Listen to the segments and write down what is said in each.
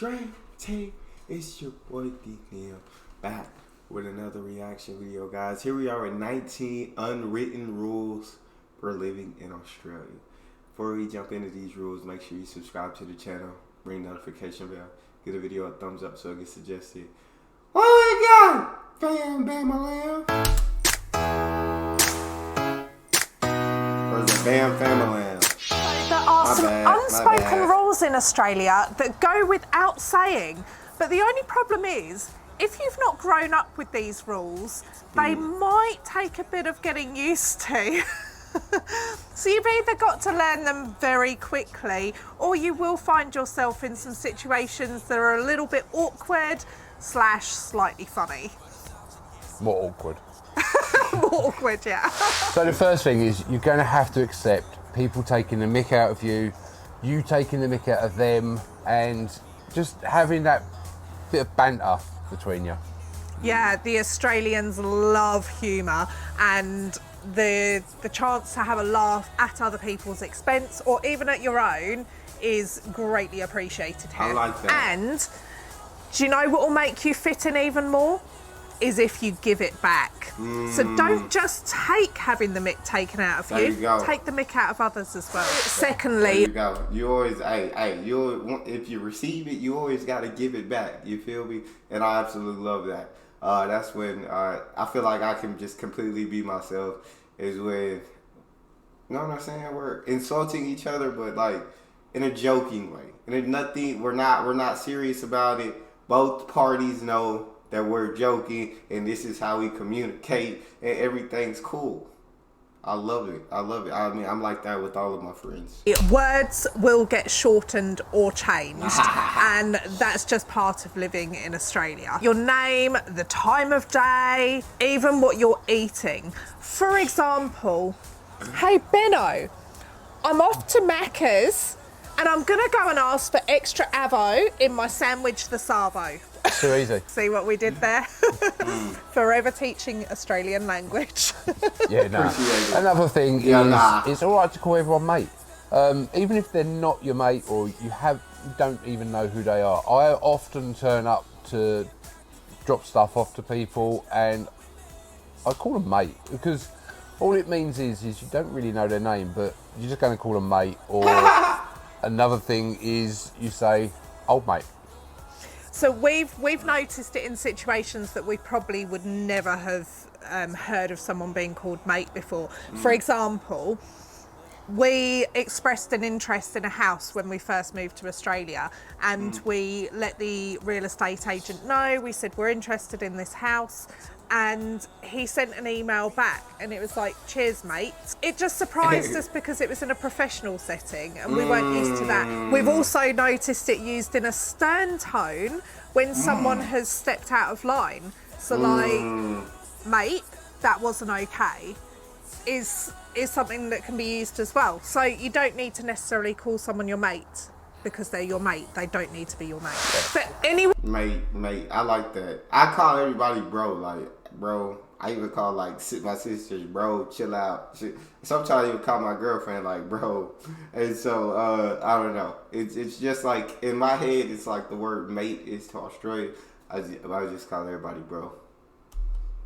Straight Team. It's your boy Neal back with another reaction video, guys. Here we are at 19 unwritten rules for living in Australia. Before we jump into these rules, make sure you subscribe to the channel, ring notification bell, give the video a thumbs up so it gets suggested. What we got? Bam, bam, lamb. Where's the bam, family? There are some unspoken rules in Australia that go without saying, but the only problem is, if you've not grown up with these rules, they might take a bit of getting used to. So you've either got to learn them very quickly, or you will find yourself in some situations that are a little bit awkward / slightly funny. More awkward. More awkward, yeah. So the first thing is you're going to have to accept people taking the mick out of you, you taking the mick out of them, and just having that bit of banter between you. Yeah, the Australians love humour, and the chance to have a laugh at other people's expense or even at your own is greatly appreciated here. I like that. And do you know what will make you fit in even more? Is if you give it back. So don't just take having the mick taken out of There you go. Take the mick out of others as well. There Secondly, you go. You always, if you receive it, you always got to give it back. You feel me? And I absolutely love that. That's when I feel like I can just completely be myself. Is when, you know what I'm saying? We're insulting each other, but like in a joking way. And nothing. We're not serious about it. Both parties know that we're joking, and this is how we communicate, and everything's cool. I love it. I love it. I mean, I'm like that with all of my friends. words will get shortened or changed, and that's just part of living in Australia. Your name, the time of day, even what you're eating. For example, hey Benno, I'm off to Macca's, and I'm gonna go and ask for extra avo in my sandwich the Savo. Too easy. See what we did there? Forever teaching Australian language. Yeah, no. Another thing is, it's all right to call everyone mate. Even if they're not your mate or you don't even know who they are. I often turn up to drop stuff off to people and I call them mate because all it means is you don't really know their name, but you're just going to call them mate. Or another thing is you say, old mate. So we've noticed it in situations that we probably would never have heard of someone being called mate before. For example, we expressed an interest in a house when we first moved to Australia, and we let the real estate agent know. We said we're interested in this house, and he sent an email back and it was like, cheers mate. It just surprised us because it was in a professional setting and we weren't used to that. We've also noticed it used in a stern tone when someone has stepped out of line. So like, mate, that wasn't okay, is something that can be used as well. So you don't need to necessarily call someone your mate because they're your mate. They don't need to be your mate. But anyway. Mate, I like that. I call everybody bro, like, bro. I even call like my sisters bro, chill out. Sometimes I even call my girlfriend like bro. And so, I don't know. It's just like, in my head, it's like the word mate is to Australia. I just call everybody bro.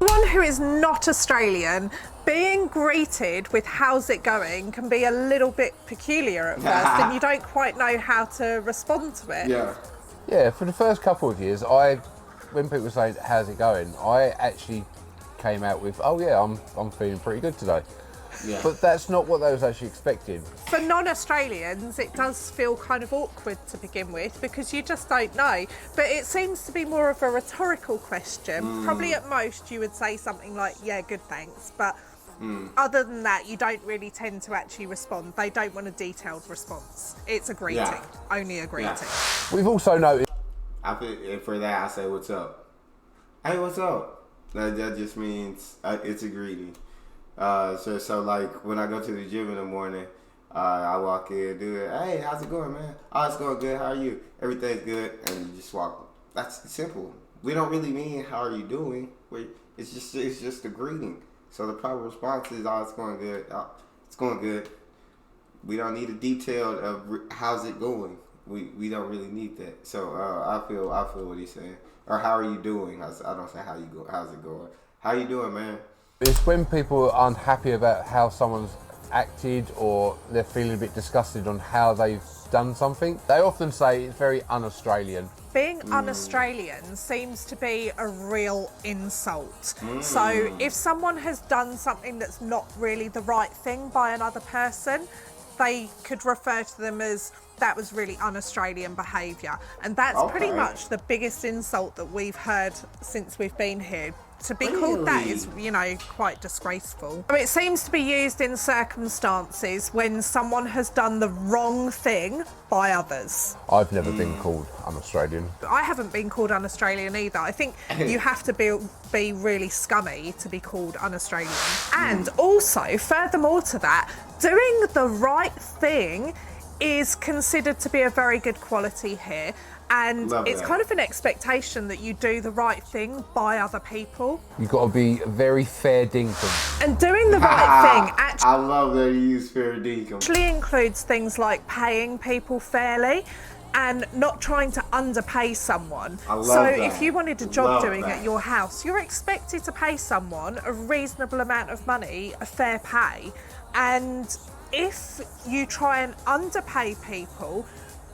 Someone who is not Australian, being greeted with how's it going can be a little bit peculiar at first and you don't quite know how to respond to it. Yeah, for the first couple of years, when people say how's it going, I actually came out with, oh yeah, I'm feeling pretty good today. Yeah. But that's not what they was actually expecting. For non-Australians, it does feel kind of awkward to begin with because you just don't know. But it seems to be more of a rhetorical question. Probably at most you would say something like, yeah, good, thanks. But other than that, you don't really tend to actually respond. They don't want a detailed response. It's a greeting, only a greeting. We've also noticed. For that, I say, what's up? Hey, what's up? That just means it's a greeting. So like when I go to the gym in the morning, I walk in, do it. Hey, how's it going, man? Oh, it's going good. How are you? Everything's good, and you just walk. That's simple. We don't really mean how are you doing. It's just a greeting. So the proper response is, oh, it's going good. Oh, it's going good. We don't need a detail of how's it going. we don't really need that. So I feel what he's saying. Or how are you doing? I don't say how you go. How's it going? How you doing, man? It's when people are unhappy about how someone's acted or they're feeling a bit disgusted on how they've done something. They often say it's very un-Australian. Being un-Australian seems to be a real insult. So if someone has done something that's not really the right thing by another person, they could refer to them as, that was really un-Australian behaviour. And that's pretty much the biggest insult that we've heard since we've been here. To be called that is, you know, quite disgraceful. So it seems to be used in circumstances when someone has done the wrong thing by others. I've never been called un-Australian. I haven't been called un-Australian either. I think you have to be really scummy to be called un-Australian. And also, furthermore to that, doing the right thing is considered to be a very good quality here. And it's kind of an expectation that you do the right thing by other people. You've got to be a very fair dinkum. And doing the right thing I love that you use fair dinkum. Actually includes things like paying people fairly and not trying to underpay someone. So if you wanted a job doing at your house, you're expected to pay someone a reasonable amount of money, a fair pay. And if you try and underpay people,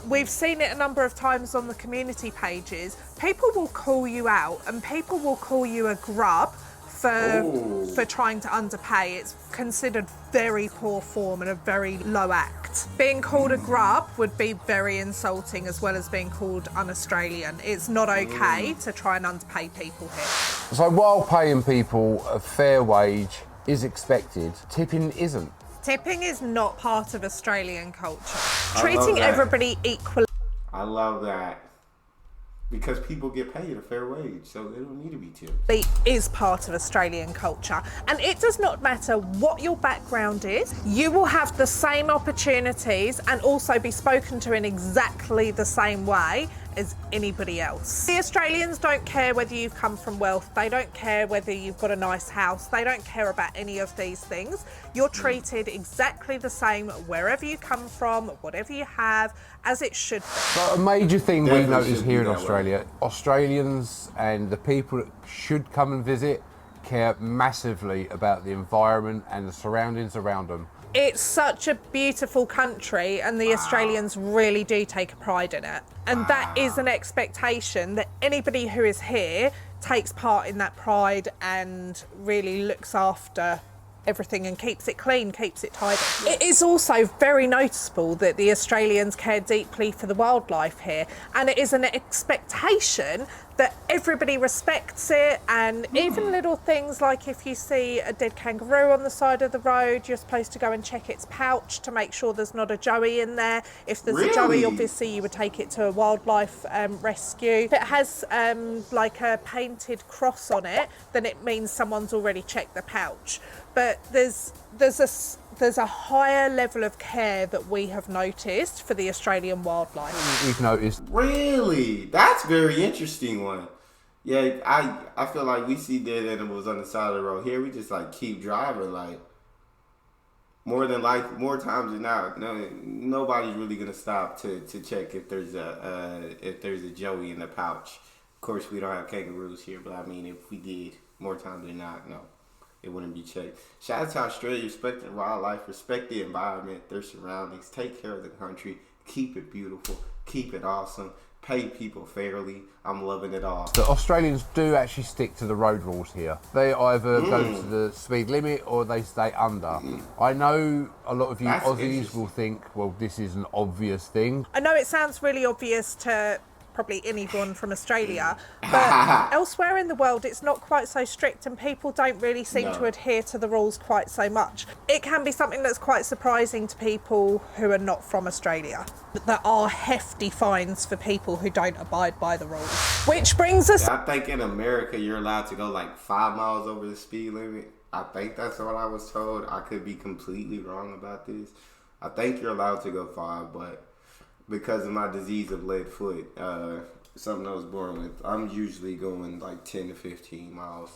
we've seen it a number of times on the community pages, people will call you out and people will call you a grub for trying to underpay. It's considered very poor form and a very low act. Being called a grub would be very insulting as well as being called un-Australian. It's not okay to try and underpay people here. So while paying people a fair wage is expected, tipping isn't. Tipping is not part of Australian culture. Treating everybody equally. I love that. Because people get paid a fair wage, so they don't need to be tipped. Is part of Australian culture. And it does not matter what your background is, you will have the same opportunities and also be spoken to in exactly the same way as anybody else. The Australians don't care whether you've come from wealth, they don't care whether you've got a nice house, they don't care about any of these things. You're treated exactly the same wherever you come from, whatever you have, as it should be. So a major thing we notice here in Australia, Australians and the people that should come and visit care massively about the environment and the surroundings around them. It's such a beautiful country and the Australians really do take a pride in it. And that is an expectation that anybody who is here takes part in that pride and really looks after everything and keeps it clean, keeps it tidy. It is also very noticeable that the Australians care deeply for the wildlife here, and it is an expectation that everybody respects it. And even little things like if you see a dead kangaroo on the side of the road, you're supposed to go and check its pouch to make sure there's not a joey in there. If there's a joey, obviously you would take it to a wildlife rescue. If it has like a painted cross on it, then it means someone's already checked the pouch. But there's a higher level of care that we have noticed for the Australian wildlife. We've noticed. Really? That's a very interesting one. Yeah, I feel like we see dead animals on the side of the road. Here we just like keep driving, like more times than not. No, nobody's really gonna stop to check if there's a joey in the pouch. Of course, we don't have kangaroos here, but I mean, if we did, more times than not, no, it wouldn't be checked. Shout out to Australia, respect the wildlife, respect the environment, their surroundings, take care of the country, keep it beautiful, keep it awesome, pay people fairly. I'm loving it all. The Australians do actually stick to the road rules here. They either go to the speed limit or they stay under. I know a lot of you Aussies will think, well, this is an obvious thing. I know it sounds really obvious to probably anyone from Australia, but elsewhere in the world it's not quite so strict and people don't really seem to adhere to the rules quite so much. It can be something that's quite surprising to people who are not from Australia. There are hefty fines for people who don't abide by the rules. Which brings us... I think in America you're allowed to go like 5 miles over the speed limit. I think that's what I was told. I could be completely wrong about this. I think you're allowed to go 5, but because of my disease of lead foot, something I was born with, I'm usually going like 10 to 15 miles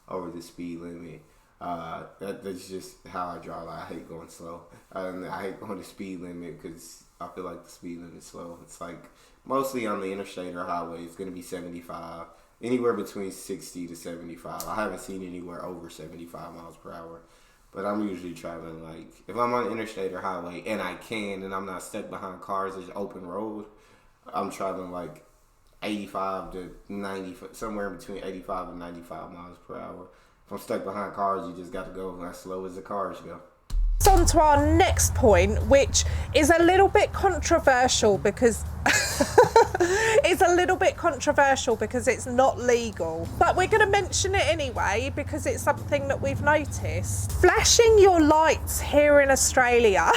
over the speed limit. That's just how I drive. I hate going slow. I hate going the speed limit because I feel like the speed limit is slow. It's like mostly on the interstate or highway, it's going to be 75. Anywhere between 60 to 75. I haven't seen anywhere over 75 miles per hour. But I'm usually traveling like, if I'm on the interstate or highway and I can and I'm not stuck behind cars, there's open road, I'm traveling like 85 to 90, somewhere between 85 and 95 miles per hour. If I'm stuck behind cars, you just got to go as slow as the cars go. So on to our next point, which is a little bit controversial because it's not legal. But we're going to mention it anyway because it's something that we've noticed. Flashing your lights here in Australia.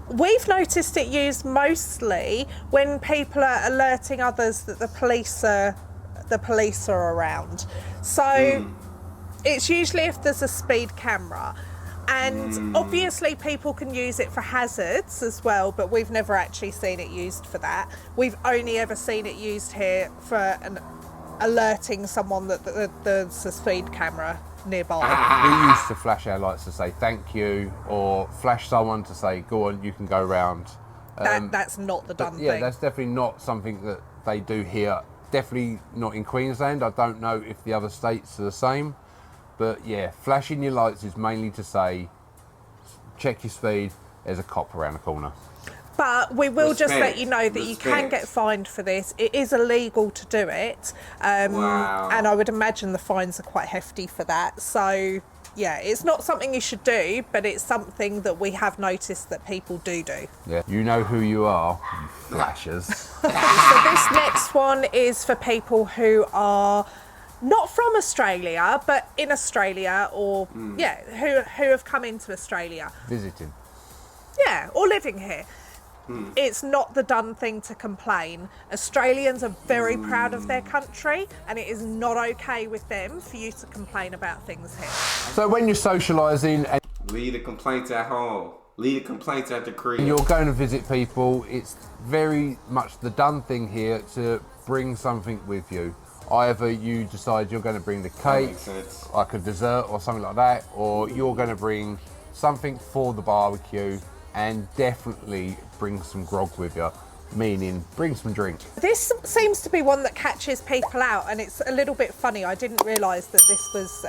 We've noticed it used mostly when people are alerting others that the police are around. So it's usually if there's a speed camera, and obviously people can use it for hazards as well, but we've never actually seen it used for that. We've only ever seen it used here for alerting someone that there's a speed camera nearby. We used to flash our lights to say thank you, or flash someone to say go on, you can go round. That's not the done thing. Yeah, that's definitely not something that they do here. Definitely not in Queensland. I don't know if the other states are the same. But yeah, flashing your lights is mainly to say, check your speed, there's a cop around the corner. But we will just let you know that you can get fined for this. It is illegal to do it. Wow. And I would imagine the fines are quite hefty for that. So yeah, it's not something you should do, but it's something that we have noticed that people do. Yeah, you know who you are, you flashers. So this next one is for people who are not from Australia, but in Australia, or who have come into Australia. Visiting. Yeah, or living here. It's not the done thing to complain. Australians are very proud of their country, and it is not okay with them for you to complain about things here. So when you're socialising and leave the complaints at home. Leave the complaints at the crib. you're going to visit people, it's very much the done thing here to bring something with you. Either you decide you're going to bring the cake, like a dessert or something like that, or you're going to bring something for the barbecue, and definitely bring some grog with you, meaning bring some drink. This seems to be one that catches people out, and it's a little bit funny. I didn't realise that this was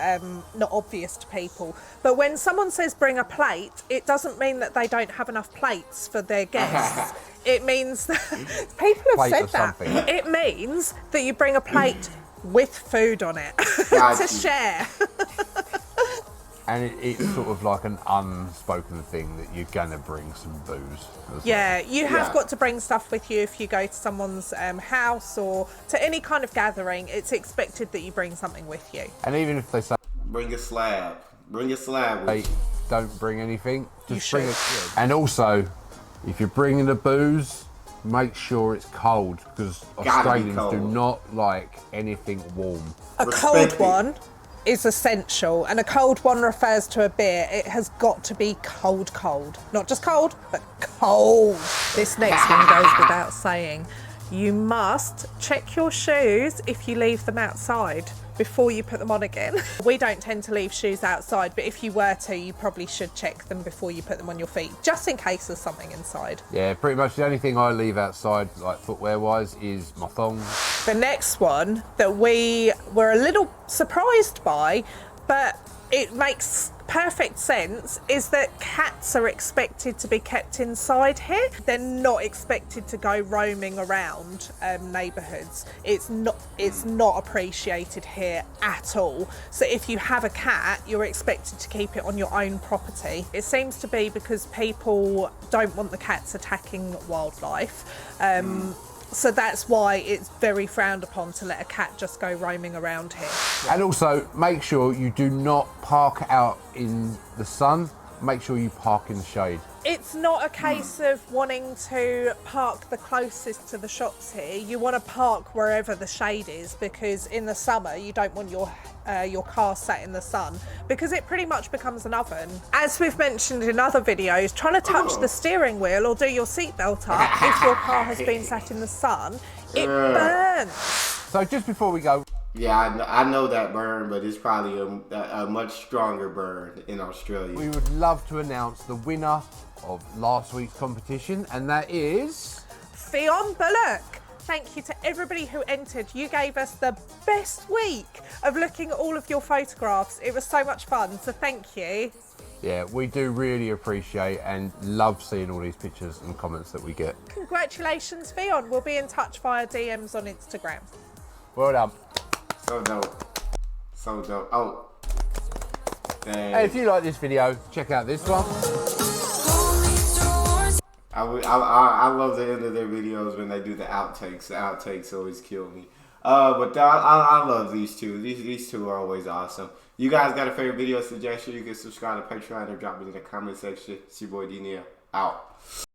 not obvious to people. But when someone says bring a plate, it doesn't mean that they don't have enough plates for their guests. It means that people have said that. It means that you bring a plate with food on it to share. And it's sort of like an unspoken thing that you're going to bring some booze. Yeah, you have got to bring stuff with you if you go to someone's house or to any kind of gathering. It's expected that you bring something with you. And even if they say, bring a slab. Bring a slab with you. Don't bring anything, just You bring should. it. And also, if you're bringing the booze, make sure it's cold, because Australians do not like anything warm. A cold one is essential, and a cold one refers to a beer. It has got to be cold. Not just cold, but cold. This next one goes without saying. You must check your shoes if you leave them outside before you put them on again. We don't tend to leave shoes outside, but if you were to, you probably should check them before you put them on your feet, just in case there's something inside. Yeah, pretty much the only thing I leave outside, like footwear-wise, is my thongs. The next one that we were a little surprised by, but it makes perfect sense, is that cats are expected to be kept inside here. They're not expected to go roaming around neighbourhoods. It's not appreciated here at all. So if you have a cat, you're expected to keep it on your own property. It seems to be because people don't want the cats attacking wildlife. So that's why it's very frowned upon to let a cat just go roaming around here. And also, make sure you do not park out in the sun. Make sure you park in the shade. It's not a case of wanting to park the closest to the shops here. You want to park wherever the shade is, because in the summer you don't want your car sat in the sun, because it pretty much becomes an oven. As we've mentioned in other videos, trying to touch the steering wheel or do your seatbelt up if your car has been sat in the sun, it burns. So just before we go, Yeah, I know that burn, but it's probably a much stronger burn in Australia. We would love to announce the winner of last week's competition, and that is... Fionn Bullock. Thank you to everybody who entered. You gave us the best week of looking at all of your photographs. It was so much fun, so thank you. Yeah, we do really appreciate and love seeing all these pictures and comments that we get. Congratulations, Fionn. We'll be in touch via DMs on Instagram. Well done. So dope. So dope. Oh. Dang. Hey, if you like this video, check out this one. I love the end of their videos when they do the outtakes. The outtakes always kill me. But I love these two. These two are always awesome. You guys got a favorite video suggestion? You can subscribe to Patreon or drop it in the comment section. It's your boy Neal. Out.